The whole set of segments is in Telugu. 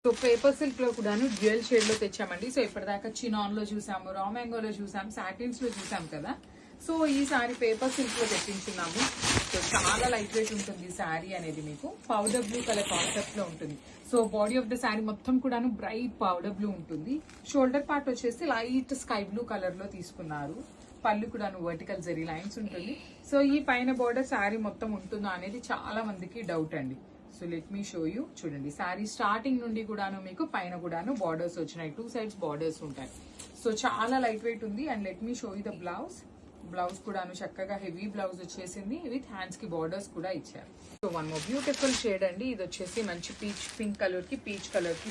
సో పేపర్ సిల్క్ లో కూడాను డ్యూయల్ షేడ్ లో తెచ్చామండి. సో ఇప్పటిదాకా చినాన్ లో చూసాము, రా మ్యాంగోలో చూసాం, సాటిన్స్ లో చూసాం కదా. సో ఈ సారీ పేపర్ సిల్క్ లో తెప్పించున్నాము. సో చాలా లైట్ వెయిట్ ఉంటుంది శారీ అనేది. మీకు పౌడర్ బ్లూ కలర్ కాన్సెప్ట్ లో ఉంటుంది. So body of the sari మొత్తం కూడాను బ్రైట్ పౌడర్ బ్లూ ఉంటుంది. షోల్డర్ పార్ట్ వచ్చేసి లైట్ స్కై బ్లూ కలర్ లో తీసుకున్నారు. పళ్ళు కూడాను వర్టికల్ జరీ లైన్స్ ఉంటుంది. సో ఈ పైన బోర్డర్ శారీ మొత్తం ఉంటుందో అనేది చాలా మందికి డౌట్ అండి. So let me show you. చూడండి, శారీ స్టార్టింగ్ నుండి కూడాను మీకు పైన కూడాను బార్డర్స్ వచ్చినాయి. 2 సైడ్స్ బార్డర్స్ ఉంటాయి. సో చాలా లైట్ వెయిట్ ఉంది. And let me show you the blouse. Blouse కూడాను చక్కగా హెవీ బ్లౌజ్ వచ్చేసింది. విత్ హ్యాండ్స్ కి బార్డర్స్ కూడా ఇచ్చారు. So one more beautiful shade అండి. ఇది వచ్చేసి మంచి పింక్ కలర్ కి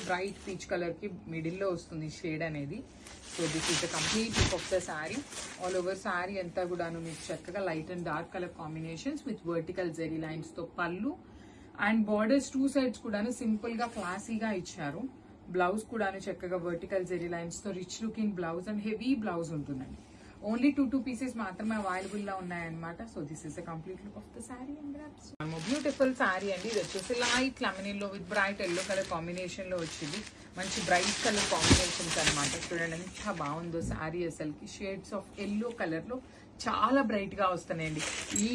బ్రైట్ పీచ్ కలర్ కి మిడిల్ లో వస్తుంది షేడ్ అనేది. So this is the complete look of the sari. All over sari అంతా కూడాను మీకు చక్కగా light and dark colour combinations with vertical zari lines తో పళ్ళు అండ్ బార్డర్స్ 2 సైడ్స్ కూడాను సింపుల్ గా క్లాసీగా ఇచ్చారు. బ్లౌజ్ కూడాను చక్కగా వర్టికల్ జెరీ లైన్స్ తో rich looking blouse and heavy blouse ఉంటుందండి. ఓన్లీ 2 పీసెస్ మాత్రమే అవైలబుల్ లో ఉన్నాయన్నమాట. So this is the complete look of the sari and grapes. Beautiful sari అండి. ఇది వచ్చేసి లైట్ లెమన్ లో with bright yellow colour combination లో వచ్చింది. మంచి బ్రైట్ కలర్ కాంబినేషన్స్ అనమాట. చూడండి ఎంత బాగుందో శారీ. అసలుకి షేడ్స్ ఆఫ్ ఎల్లో కలర్ లో చాలా బ్రైట్ గా వస్తున్నాయండి. ఈ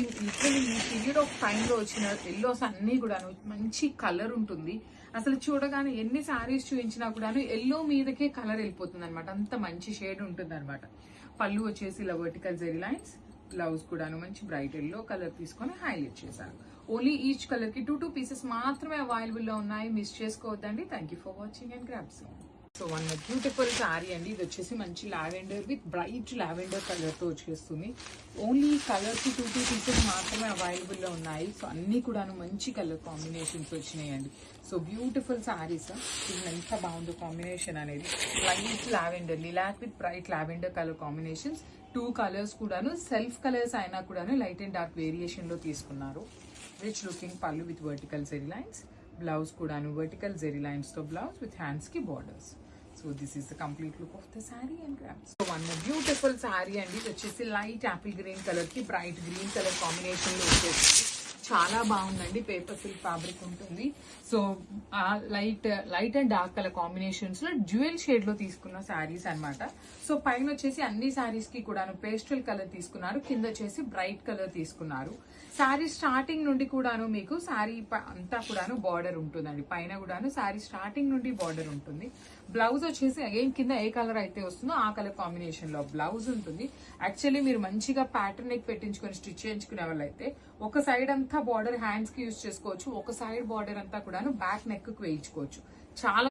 పీరియడ్ ఆఫ్ టైమ్ లో వచ్చిన ఎల్లోస్ అన్ని కూడా మంచి కలర్ ఉంటుంది. అసలు చూడగానే ఎన్ని శారీస్ చూపించినా కూడా ఎల్లో మీదకే కలర్ వెళ్ళిపోతుంది అనమాట. అంత మంచి షేడ్ ఉంటుంది అనమాట. పళ్ళు వచ్చేసి ఇలా వర్టికల్ జెరీ లైన్స్. బ్లౌజ్ కూడాను మంచి బ్రైట్ ఎల్లో కలర్ తీసుకొని హైలైట్ చేశారు. ఓన్లీ ఈచ్ కలర్ కి 2 పీసెస్ మాత్రమే అవైలబుల్ లో ఉన్నాయి. మిస్ చేసుకోవద్దండి. Thank you for watching and grabs. So one beautiful sari అండి. ఇది వచ్చేసి మంచి lavender with bright lavender colour తో వచ్చేస్తుంది. ఓన్లీ కలర్ కి 2 పీసెస్ మాత్రమే అవైలబుల్ లో ఉన్నాయి. సో అన్ని కూడాను మంచి కలర్ కాంబినేషన్స్ వచ్చినాయండి. So beautiful saris. ఇది ఎంత బాగుందో కాంబినేషన్ అనేది. Light lavender, lilac with bright lavender colour combinations. 2 colours కూడాను సెల్ఫ్ కలర్స్ అయినా కూడాను లైట్ అండ్ డార్క్ వేరియేషన్ లో తీసుకున్నారు. రిచ్ లుకింగ్ పళ్ళు with vertical zari lines. Blouse కూడాను వర్టికల్ జెరీ లైన్స్ తో బ్లౌజ్ విత్ హ్యాండ్స్ కి borders. So this is the complete look of the sari and grams. So one beautiful sari అండి. ఇది వచ్చేసి లైట్ యాపిల్ గ్రీన్ కలర్ కి బ్రైట్ గ్రీన్ కలర్ కాంబినేషన్ లో వచ్చేసి చాలా బాగుందండి. పేపర్ సిల్క్ ఫ్యాబ్రిక్ ఉంటుంది. So light and dark colour combinations లో డ్యూయల్ షేడ్ లో తీసుకున్న శారీస్ అనమాట. సో పైన వచ్చేసి అన్ని శారీస్ కి కూడాను పేస్టల్ కలర్ తీసుకున్నారు. కింద వచ్చేసి బ్రైట్ కలర్ తీసుకున్నారు. శారీ స్టార్టింగ్ నుండి కూడాను మీకు శారీ అంతా కూడాను బార్డర్ ఉంటుందండి. పైన కూడాను శారీ స్టార్టింగ్ నుండి బార్డర్ ఉంటుంది. బ్లౌజ్ వచ్చేసి అగైన్ కింద ఏ కలర్ అయితే వస్తుందో ఆ కలర్ కాంబినేషన్ లో బ్లౌజ్ ఉంటుంది. యాక్చువల్లీ మీరు మంచిగా ప్యాటర్న్ నెక్ పెట్టించుకొని స్టిచ్ చేయించుకునే వాళ్ళైతే ఒక సైడ్ అంతా బార్డర్ హ్యాండ్స్ కి యూజ్ చేసుకోవచ్చు. ఒక సైడ్ బార్డర్ అంతా కూడాను బ్యాక్ నెక్ కు వేయించుకోవచ్చు. చాలా